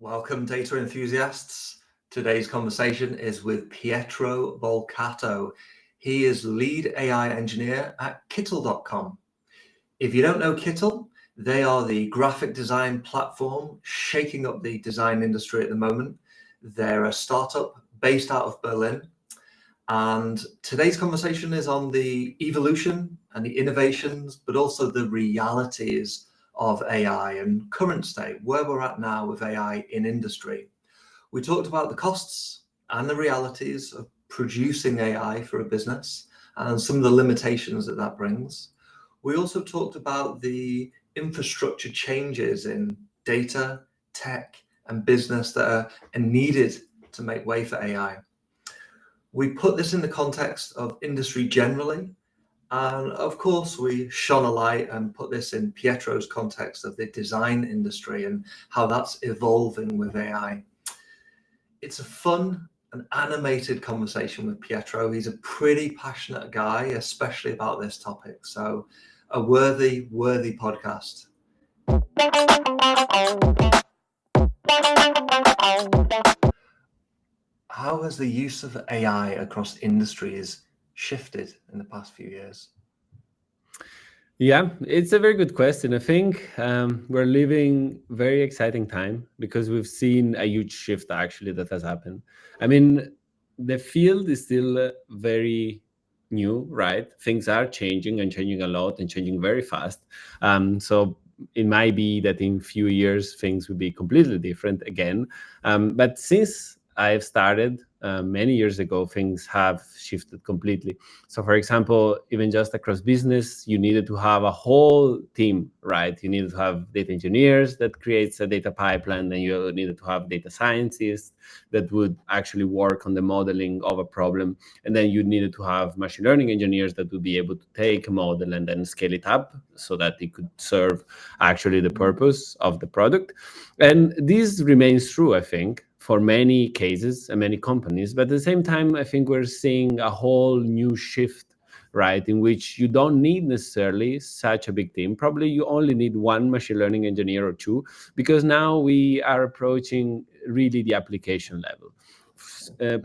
Welcome, data enthusiasts. Today's conversation is with Pietro Bolcato. He is lead AI engineer at Kittl.com. If you don't know Kittl, they are the graphic design platform shaking up the design industry at the moment. They're a startup based out of Berlin. And today's conversation is on the evolution and the innovations, but also the realities of AI and current state, where we're at now with AI in industry. We talked about the costs and the realities of producing AI for a business and some of the limitations that that brings. We also talked about the infrastructure changes in data, tech, and business that are needed to make way for AI. We put this in the context of industry generally, and of course we shone a light and put this in Pietro's context of the design industry and how that's evolving with AI. It's a fun and animated conversation with Pietro. He's a pretty passionate guy, especially about this topic. So a worthy podcast. How has the use of AI across industries shifted in the past few years? Yeah, it's a very good question. I think we're living very exciting time because we've seen a huge shift actually that has happened. I mean, the field is still very new, right? Things are changing and changing a lot and changing very fast. So it might be that in few years things will be completely different again. But since I've started many years ago, things have shifted completely. So for example, even just across business, you needed to have a whole team, right? You needed to have data engineers that creates a data pipeline. Then you needed to have data scientists that would actually work on the modeling of a problem. And then you needed to have machine learning engineers that would be able to take a model and then scale it up so that it could serve actually the purpose of the product. And this remains true, I think, for many cases and many companies. But at the same time, I think we're seeing a whole new shift, right, in which you don't need necessarily such a big team. Probably you only need one machine learning engineer or two, because now we are approaching really the application level.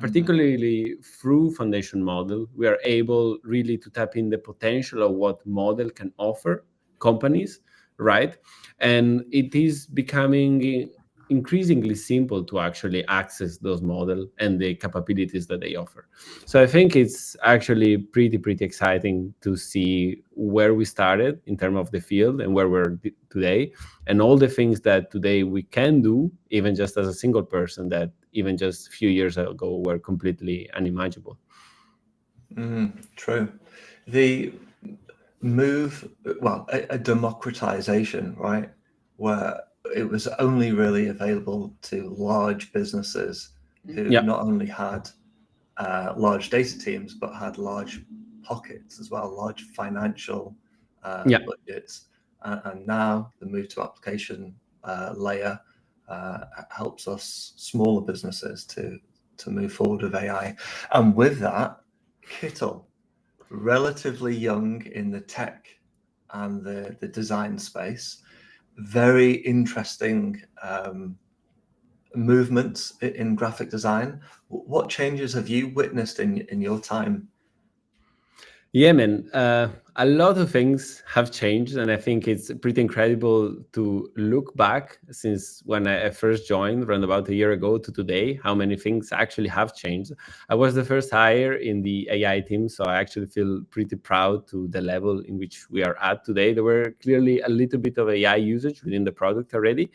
Particularly through foundation model, we are able really to tap in the potential of what model can offer companies, right? And it is becoming increasingly simple to actually access those models and the capabilities that they offer. So I think it's actually pretty exciting to see where we started in terms of the field and where we're today, and all the things that today we can do, even just as a single person, that even just a few years ago were completely unimaginable. True. The move, well, a democratization, right, where it was only really available to large businesses who not only had large data teams, but had large pockets as well, large financial budgets. And now the move to application layer helps us smaller businesses to move forward with AI. And with that, Kittl, relatively young in the tech and the design space, very interesting movements in graphic design. What changes have you witnessed in your time? Yeah, man. A lot of things have changed, and I think it's pretty incredible to look back since when I first joined around about a year ago to today, how many things actually have changed. I was the first hire in the AI team, so I actually feel pretty proud to the level in which we are at today. There were clearly a little bit of AI usage within the product already,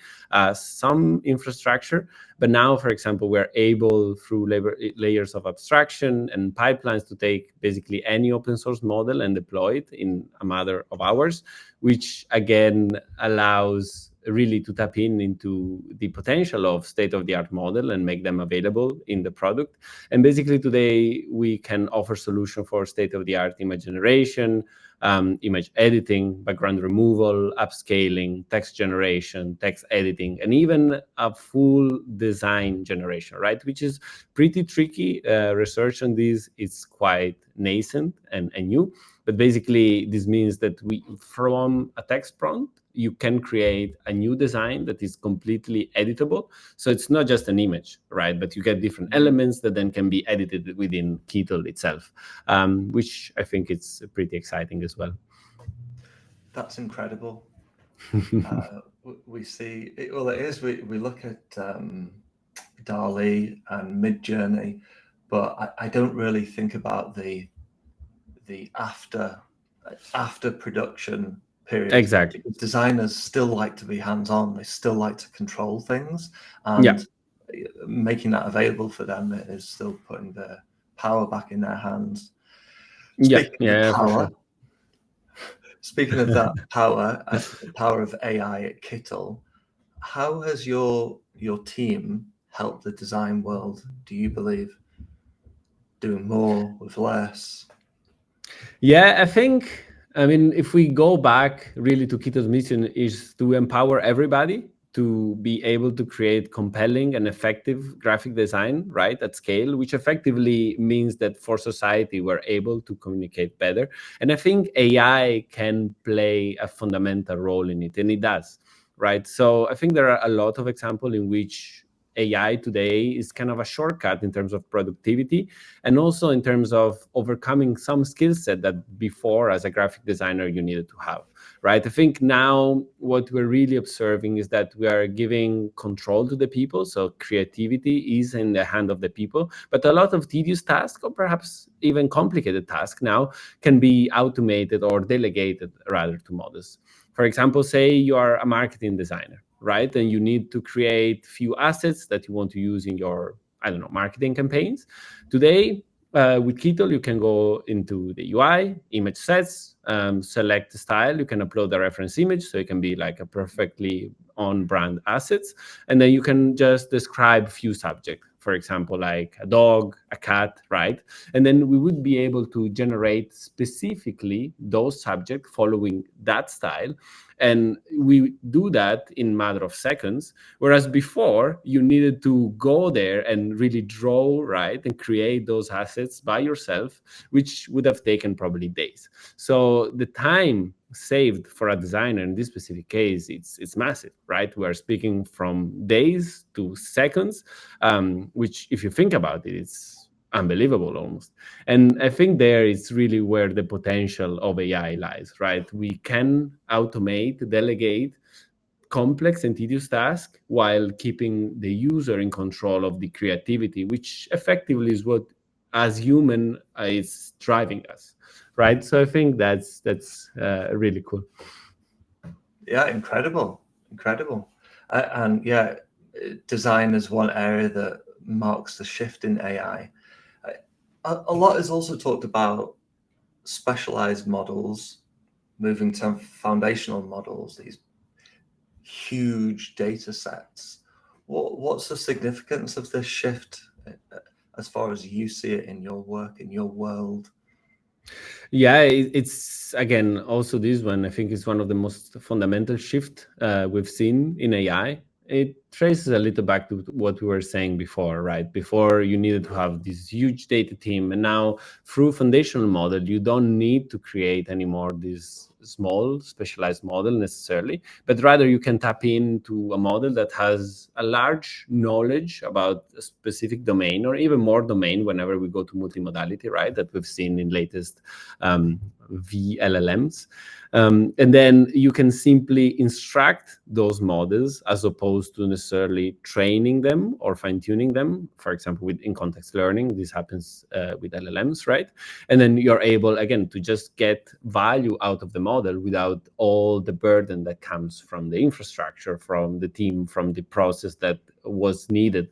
some infrastructure, but now, for example, we're able through layers of abstraction and pipelines to take basically any open source model and deploy it in a matter of hours, which again allows really to tap into the potential of state-of-the-art model and make them available in the product. And basically today we can offer solution for state-of-the-art image generation, image editing, background removal, upscaling, text generation, text editing, and even a full design generation, right? Which is pretty tricky. Research on this is quite nascent and new. But basically, this means that we, from a text prompt you can create a new design that is completely editable. So it's not just an image, right? But you get different elements that then can be edited within Kittl itself, which I think it's pretty exciting as well. That's incredible. We see, well, it is, we look at DALL-E and Midjourney, but I don't really think about the after production period. Exactly. Designers still like to be hands-on. They still like to control things, Yeah. and making that available for them is still putting the power back in their hands. Speaking of power, for sure. speaking of that power, the power of AI at Kittl, how has your team helped the design world, do you believe? Doing more with less? Yeah, I mean, if we go back really to Kittl's mission is to empower everybody to be able to create compelling and effective graphic design, right, at scale, which effectively means that for society, we're able to communicate better. And I think AI can play a fundamental role in it, and it does, right? So I think there are a lot of examples in which AI today is kind of a shortcut in terms of productivity, and also in terms of overcoming some skill set that before as a graphic designer you needed to have, right? I think now what we're really observing is that we are giving control to the people. So creativity is in the hand of the people, but a lot of tedious tasks or perhaps even complicated tasks now can be automated or delegated rather to models. For example, say you are a marketing designer, right? And you need to create few assets that you want to use in your, I don't know, marketing campaigns. Today, with Kittl, you can go into the UI, image sets, select the style. You can upload a reference image, so it can be like a perfectly on-brand assets. And then you can just describe few subjects, for example, like a dog, a cat, right? And then we would be able to generate specifically those subjects following that style. And we do that in a matter of seconds, whereas before you needed to go there and really draw, right, and create those assets by yourself, which would have taken probably days. So the time saved for a designer in this specific case, it's massive, right? We are speaking from days to seconds, which, if you think about it, it's unbelievable almost. And I think there is really where the potential of AI lies, right? We can automate, delegate complex and tedious tasks while keeping the user in control of the creativity, which effectively is what, as human, is driving us, right? So I think that's really cool. Yeah, incredible. And yeah, design is one area that marks the shift in AI. A lot is also talked about specialized models moving to foundational models, these huge data sets. What's the significance of this shift as far as you see it in your work, in your world? Yeah, it's again also this one. I think is one of the most fundamental shift we've seen in AI. It traces a little back to what we were saying before, right? Before you needed to have this huge data team, and now through foundational model, you don't need to create anymore this small specialized model necessarily, but rather you can tap into a model that has a large knowledge about a specific domain, or even more domain whenever we go to multimodality, right? That we've seen in latest VLLMs. And then you can simply instruct those models as opposed to necessarily training them or fine-tuning them. For example, with in-context learning, this happens with LLMs, right? And then you're able, again, to just get value out of the model without all the burden that comes from the infrastructure, from the team, from the process that was needed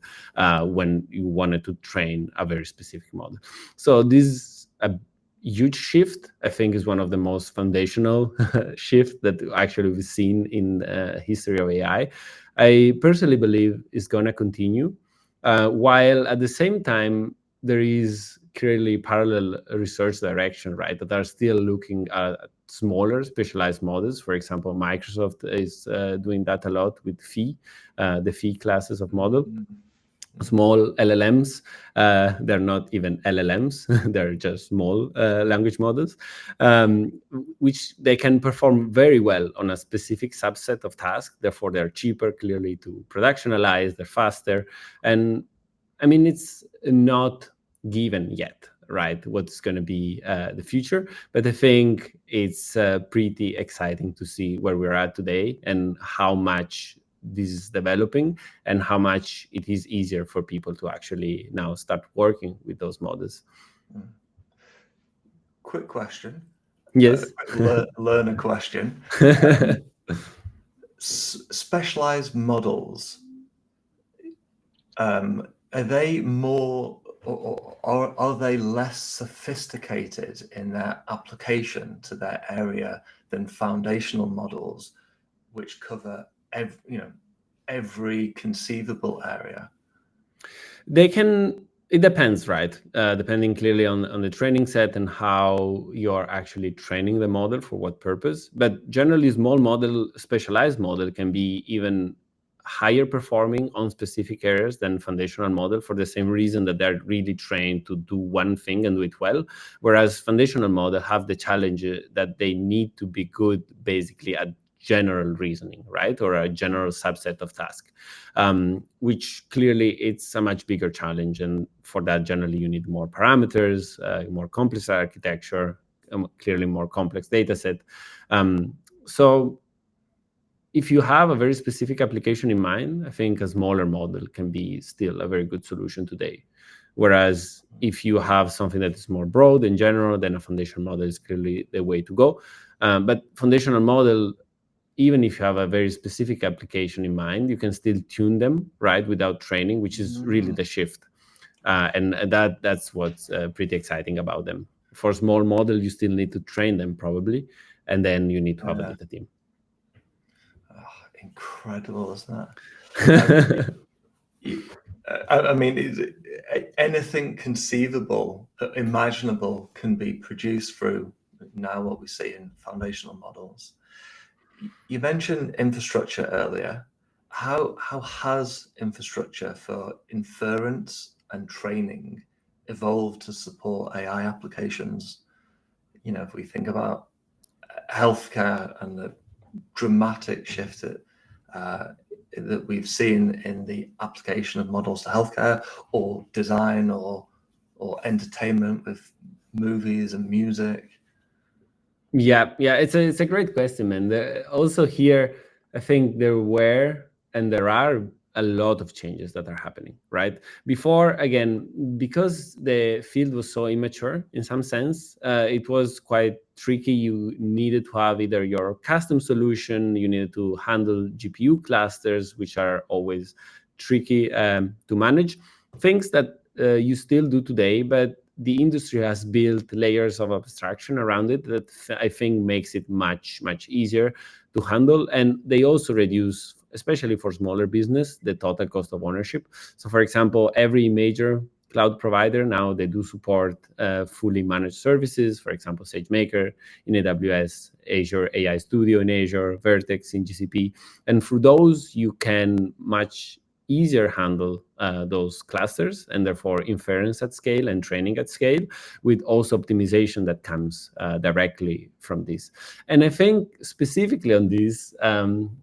when you wanted to train a very specific model. So this is a huge shift. I think is one of the most foundational shifts that actually we've seen in the history of AI. I personally believe is going to continue, while at the same time there is clearly parallel research direction, right, that are still looking at smaller specialized models. For example, Microsoft is doing that a lot with the Phi classes of model. small LLMs. They're not even LLMs, they're just small language models, which they can perform very well on a specific subset of tasks. Therefore, they're cheaper, clearly, to productionalize, they're faster. And I mean, it's not given yet, right, what's going to be the future. But I think it's pretty exciting to see where we're at today and how much this is developing and how much it is easier for people to actually now start working with those models. Quick question. Yes. Learner question. Specialized models, are they more, or are they less sophisticated in their application to their area than foundational models, which cover every conceivable area? They can, it depends, right? Depending clearly on the training set and how you're actually training the model for what purpose. But generally, specialized model can be even higher performing on specific areas than foundational model, for the same reason that they're really trained to do one thing and do it well. Whereas foundational model have the challenge that they need to be good basically at general reasoning, right? Or a general subset of tasks, which clearly it's a much bigger challenge. And for that, generally, you need more parameters, more complex architecture, clearly more complex data set. So if you have a very specific application in mind, I think a smaller model can be still a very good solution today. Whereas if you have something that is more broad in general, then a foundational model is clearly the way to go. But foundational model, even if you have a very specific application in mind, you can still tune them, right, without training, which is really the shift. And that's what's pretty exciting about them. For a small model, you still need to train them probably, and then you need to have a data team. Oh, incredible, isn't it? I mean, anything conceivable, imaginable, can be produced through now what we see in foundational models. You mentioned infrastructure earlier. How has infrastructure for inference and training evolved to support AI applications? You know, if we think about healthcare and the dramatic shift that we've seen in the application of models to healthcare, or design, or entertainment with movies and music. Yeah, it's a great question, man. Also here, I think there were and there are a lot of changes that are happening, right? Before, again, because the field was so immature in some sense, it was quite tricky. You needed to have either your custom solution, you needed to handle GPU clusters, which are always tricky to manage. Things that you still do today, but the industry has built layers of abstraction around it that I think makes it much easier to handle. And they also reduce, especially for smaller business, the total cost of ownership. So for example, every major cloud provider now, they do support fully managed services, for example, SageMaker in AWS, Azure AI Studio in Azure, Vertex in GCP. And through those, you can much easier handle those clusters, and therefore inference at scale and training at scale, with also optimization that comes directly from this. And I think specifically on this,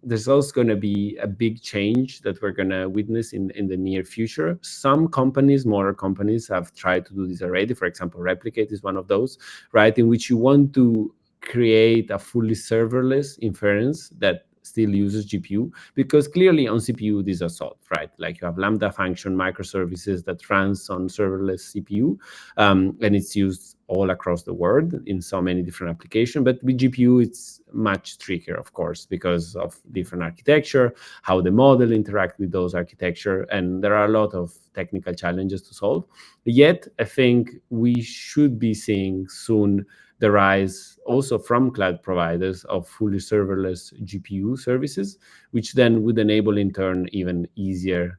there's also going to be a big change that we're going to witness in the near future. Some companies, smaller companies, have tried to do this already. For example, Replicate is one of those, right, in which you want to create a fully serverless inference that still uses GPU, because clearly on CPU these are solved, right? Like you have Lambda function microservices that runs on serverless CPU, and it's used all across the world in so many different applications. But with GPU, it's much trickier, of course, because of different architecture, how the model interact with those architecture, and there are a lot of technical challenges to solve. Yet, I think we should be seeing soon the rise also from cloud providers of fully serverless GPU services, which then would enable in turn even easier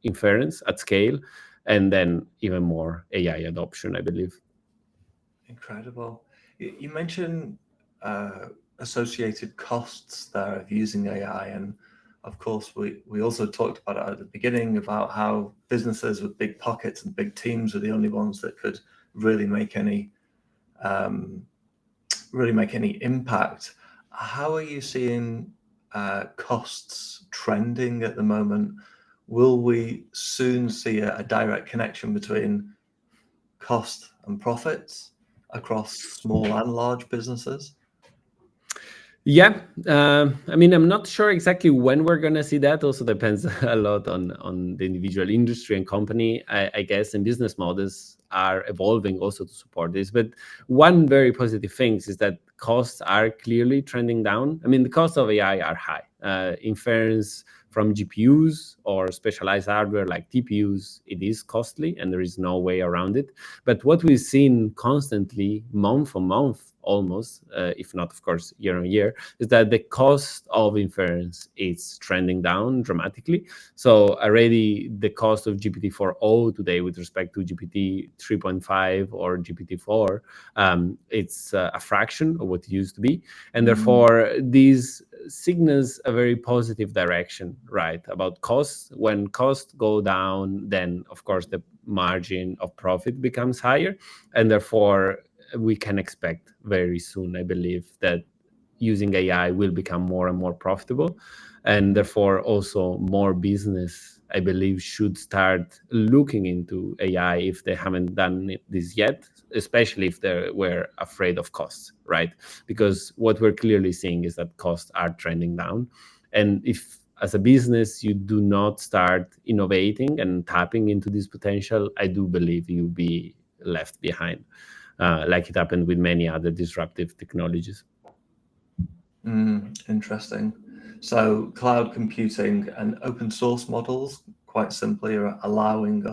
inference at scale, and then even more AI adoption, I believe. Incredible. You mentioned associated costs there of using AI, and of course, we also talked about it at the beginning about how businesses with big pockets and big teams are the only ones that could really make any impact. How are you seeing costs trending at the moment? Will we soon see a direct connection between cost and profits across small and large businesses? Yeah, I mean, I'm not sure exactly when we're going to see that. Also depends a lot on the individual industry and company, I guess, and business models are evolving also to support this. But one very positive thing is that costs are clearly trending down. I mean, the costs of AI are high. Inference from GPUs or specialized hardware like TPUs, it is costly and there is no way around it. But what we've seen constantly, month on month, almost, if not, of course, year on year, is that the cost of inference is trending down dramatically. So already the cost of GPT-4o today with respect to GPT 3.5 or GPT-4, it's a fraction of what it used to be. And therefore, these signals a very positive direction, right, about costs. When costs go down, then, of course, the margin of profit becomes higher. And therefore, we can expect very soon, I believe, that using AI will become more and more profitable. And therefore, also more business, I believe, should start looking into AI if they haven't done this yet, especially if they were afraid of costs, right? Because what we're clearly seeing is that costs are trending down. And if as a business you do not start innovating and tapping into this potential, I do believe you'll be left behind, like it happened with many other disruptive technologies. Interesting. So cloud computing and open source models, quite simply, are allowing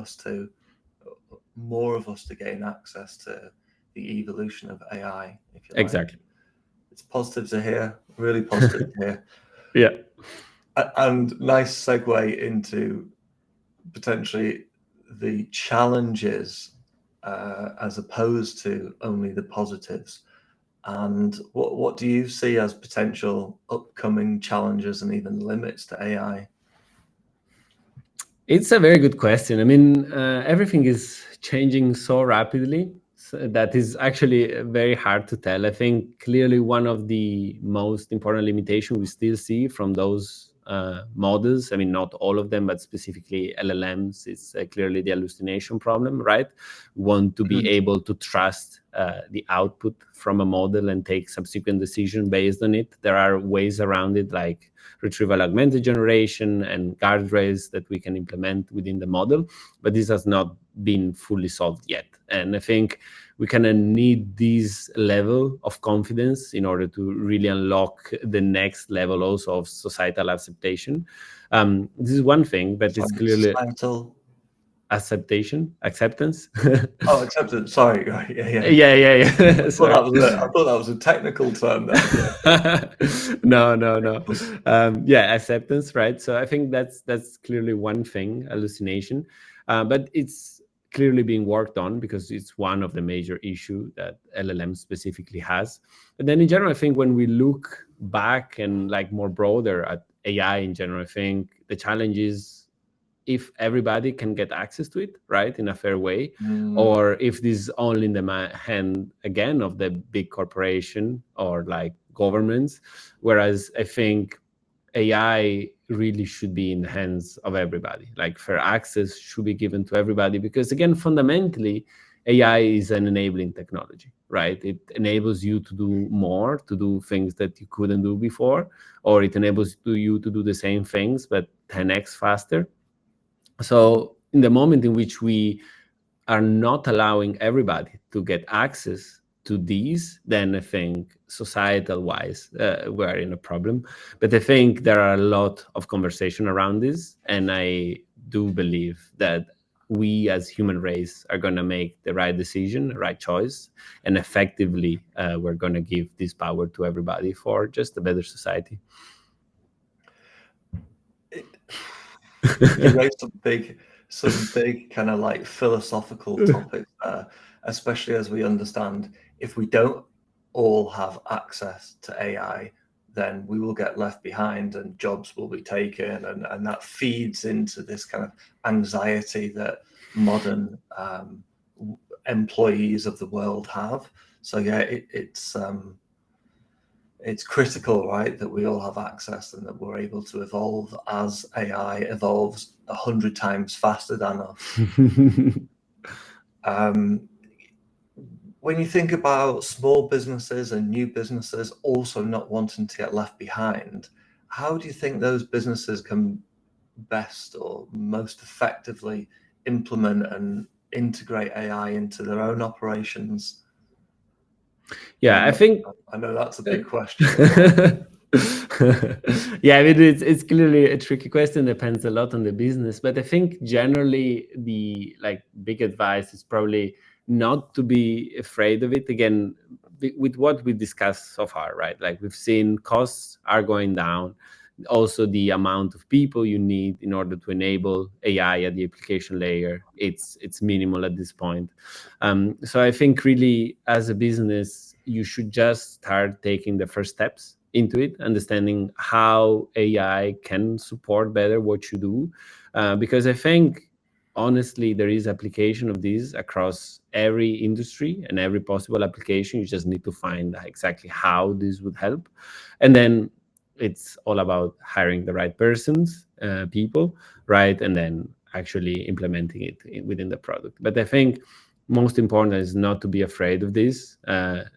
more of us to gain access to the evolution of AI, if you like. Exactly. It's positive to hear, really positive to hear. Yeah. And nice segue into potentially the challenges as opposed to only the positives. And what do you see as potential upcoming challenges and even limits to AI? It's a very good question. I mean, everything is changing so rapidly, so that is actually very hard to tell. I think clearly one of the most important limitations we still see from those models, I mean, not all of them, but specifically LLMs, it's clearly the hallucination problem, right? We want to be able to trust the output from a model and take subsequent decision based on it. There are ways around it, like retrieval augmented generation and guardrails that we can implement within the model, but this has not been fully solved yet. And I think we kind of need this level of confidence in order to really unlock the next level also of societal acceptation. This is one thing, but it's clearly societal acceptance. Oh, acceptance. Sorry. Right. Yeah. Yeah. Sorry. I thought that was a technical term there. No. Yeah, acceptance, right? So I think that's clearly one thing, hallucination, but it's clearly being worked on because it's one of the major issue that LLM specifically has. But then in general, I think when we look back and like more broader at AI in general, I think the challenge is if everybody can get access to it, right, in a fair way, or if this is only in the hand again of the big corporation or like governments, whereas I think AI really should be in the hands of everybody. Like fair access should be given to everybody because again, fundamentally, AI is an enabling technology, right? It enables you to do more, to do things that you couldn't do before, or it enables you to do the same things but 10x faster. So in the moment in which we are not allowing everybody to get access to these, then I think societal wise, we're in a problem. But I think there are a lot of conversation around this. And I do believe that we as human race are going to make the right decision, the right choice. And effectively, we're going to give this power to everybody for just a better society. You raised some big kind of like philosophical topics there, especially as we understand if we don't all have access to AI, then we will get left behind and jobs will be taken, and that feeds into this kind of anxiety that modern employees of the world have. So yeah, it's critical, right, that we all have access and that we're able to evolve as AI evolves 100 times faster than us. When you think about small businesses and new businesses also not wanting to get left behind, how do you think those businesses can best or most effectively implement and integrate AI into their own operations? Yeah, I know that's a big question. Yeah, I mean, it's clearly a tricky question, depends a lot on the business, but I think generally the big advice is probably not to be afraid of it. Again, with what we discussed so far, right? Like, we've seen costs are going down. Also, the amount of people you need in order to enable AI at the application layer, it's minimal at this point. So I think really, as a business, you should just start taking the first steps into it, understanding how AI can support better what you do. Because I think, honestly, there is application of this across every industry and every possible application. You just need to find exactly how this would help. And then it's all about hiring the right people, right? And then actually implementing it within the product. But I think most important is not to be afraid of this,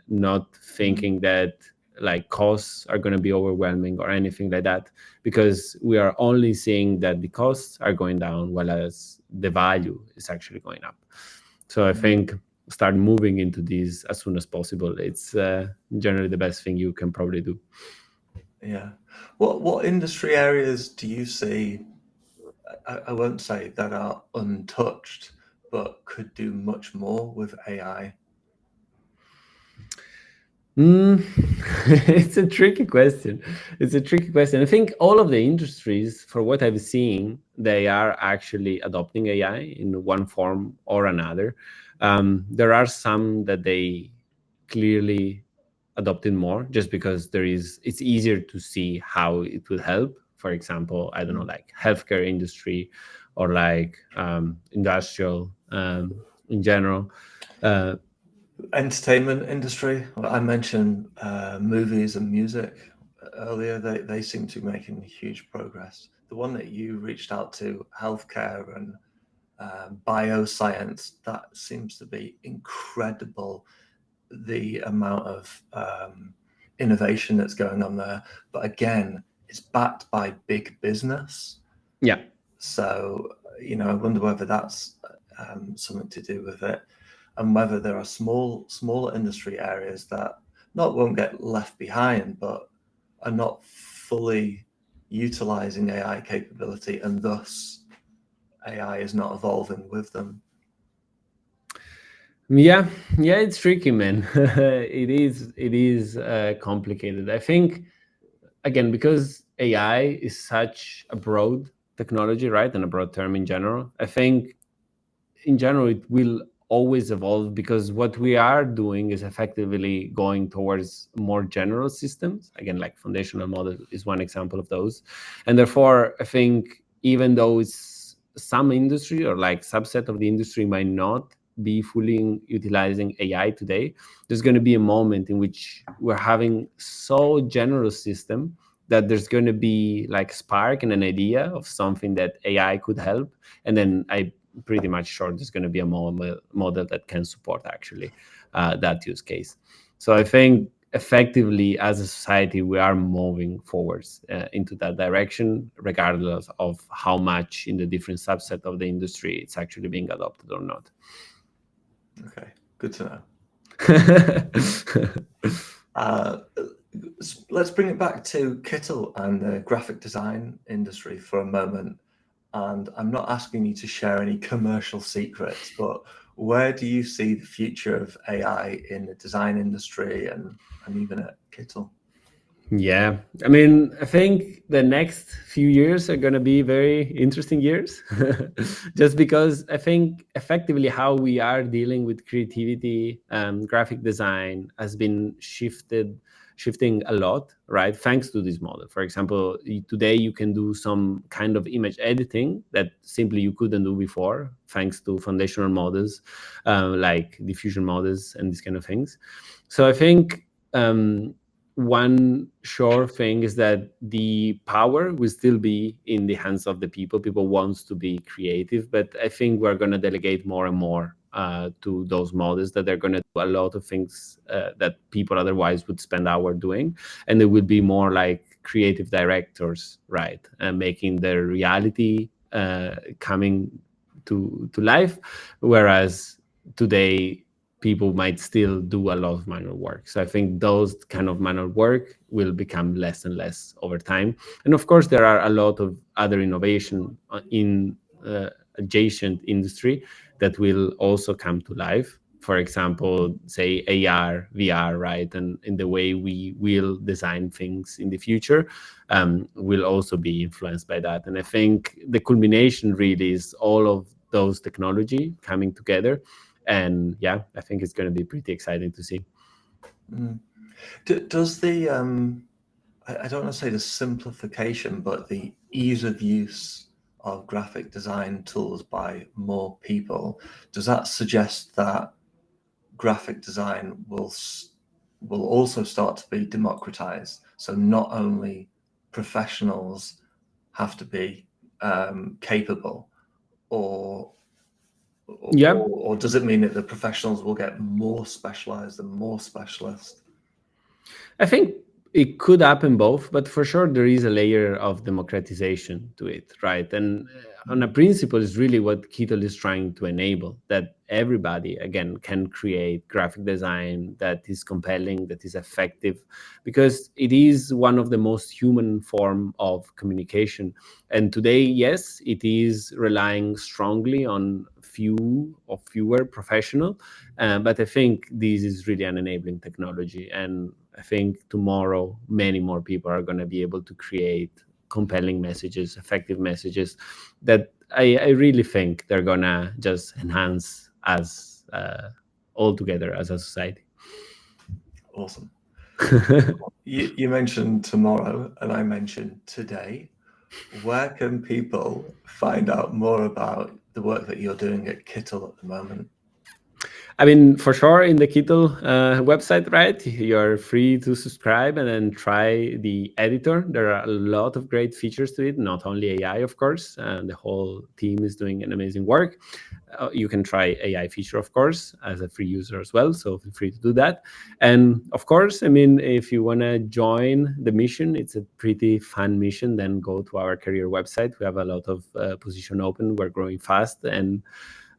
not thinking that costs are going to be overwhelming or anything like that, because we are only seeing that the costs are going down while as the value is actually going up. So I think start moving into these as soon as possible. It's generally the best thing you can probably do. Yeah. What industry areas do you see, I won't say that are untouched, but could do much more with AI? It's a tricky question. I think all of the industries, for what I've seen, they are actually adopting AI in one form or another. There are some that they clearly adopted more, just because it's easier to see how it will help. For example, I don't know, like healthcare industry or industrial in general. Entertainment industry. I mentioned movies and music earlier. They seem to be making huge progress. The one that you reached out to, healthcare and bioscience, that seems to be incredible, the amount of innovation that's going on there. But again, it's backed by big business. Yeah. So, I wonder whether that's something to do with it, and whether there are smaller industry areas that not won't get left behind, but are not fully utilizing AI capability, and thus AI is not evolving with them. Yeah, it's tricky, man. It is complicated. I think, again, because AI is such a broad technology, right, and a broad term in general, I think in general it will always evolve, because what we are doing is effectively going towards more general systems. Again, like foundational model is one example of those. And therefore, I think even though it's some industry or subset of the industry might not be fully utilizing AI today, there's going to be a moment in which we're having so general system that there's going to be spark and an idea of something that AI could help. And then I pretty much sure there's going to be a model that can support actually that use case. So I think effectively, as a society, we are moving forwards into that direction, regardless of how much in the different subset of the industry it's actually being adopted or not. Okay, good to know. Let's bring it back to Kittl and the graphic design industry for a moment. And I'm not asking you to share any commercial secrets, but where do you see the future of AI in the design industry and even at Kittl? Yeah, I mean, I think the next few years are going to be very interesting years, just because I think effectively how we are dealing with creativity and graphic design has been shifting a lot, right? Thanks to this model. For example, today you can do some kind of image editing that simply you couldn't do before, thanks to foundational models like diffusion models and these kind of things. So I think one sure thing is that the power will still be in the hands of the people. People wants to be creative, but I think we're going to delegate more and more to those models, that they're going to do a lot of things that people otherwise would spend hours doing, and they will be more like creative directors, right, and making their reality coming to life, whereas today people might still do a lot of manual work. So I think those kind of manual work will become less and less over time. And of course, there are a lot of other innovation in adjacent industry that will also come to life. For example, say AR, VR, right? And in the way we will design things in the future will also be influenced by that. And I think the culmination really is all of those technology coming together. And yeah, I think it's going to be pretty exciting to see. Does the I don't want to say the simplification, but the ease of use of graphic design tools by more people, does that suggest that graphic design will also start to be democratized? So not only professionals have to be capable, or does it mean that the professionals will get more specialized and more specialist? I think it could happen both, but for sure there is a layer of democratization to it, right? And on a principle is really what Kittl is trying to enable, that everybody, again, can create graphic design that is compelling, that is effective, because it is one of the most human form of communication. And today, yes, it is relying strongly on fewer professional, but I think this is really an enabling technology. And I think tomorrow, many more people are going to be able to create compelling messages, effective messages that I really think they're going to just enhance us all together as a society. Awesome. You mentioned tomorrow, and I mentioned today. Where can people find out more about the work that you're doing at Kittl at the moment? I mean, for sure, in the Kittl website, right, you're free to subscribe and then try the editor. There are a lot of great features to it, not only AI, of course. The whole team is doing an amazing work. You can try AI feature, of course, as a free user as well. So feel free to do that. And of course, I mean, if you want to join the mission, it's a pretty fun mission, then go to our career website. We have a lot of position open. We're growing fast. And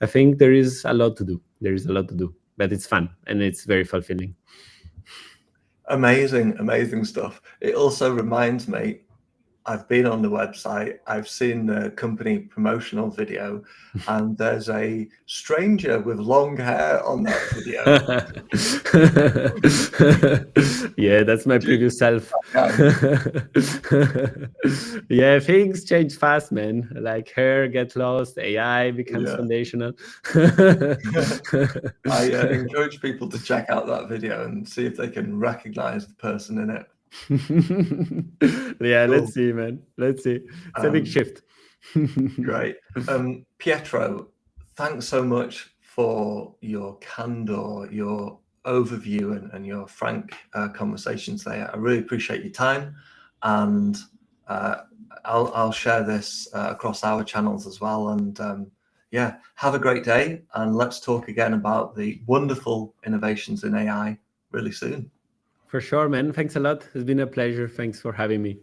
I think there is a lot to do. There is a lot to do, but it's fun and it's very fulfilling. Amazing stuff. It also reminds me, I've been on the website, I've seen the company promotional video, and there's a stranger with long hair on that video. Yeah, that's my previous self. Yeah, things change fast, man. Like hair get lost, AI becomes foundational. I encourage people to check out that video and see if they can recognize the person in it. Yeah, cool. Let's see, man. Let's see. It's a big shift. Great. Pietro, thanks so much for your candor, your overview, and your frank conversations today. I really appreciate your time, and I'll share this across our channels as well. And yeah, have a great day, and let's talk again about the wonderful innovations in AI really soon. For sure, man. Thanks a lot. It's been a pleasure. Thanks for having me.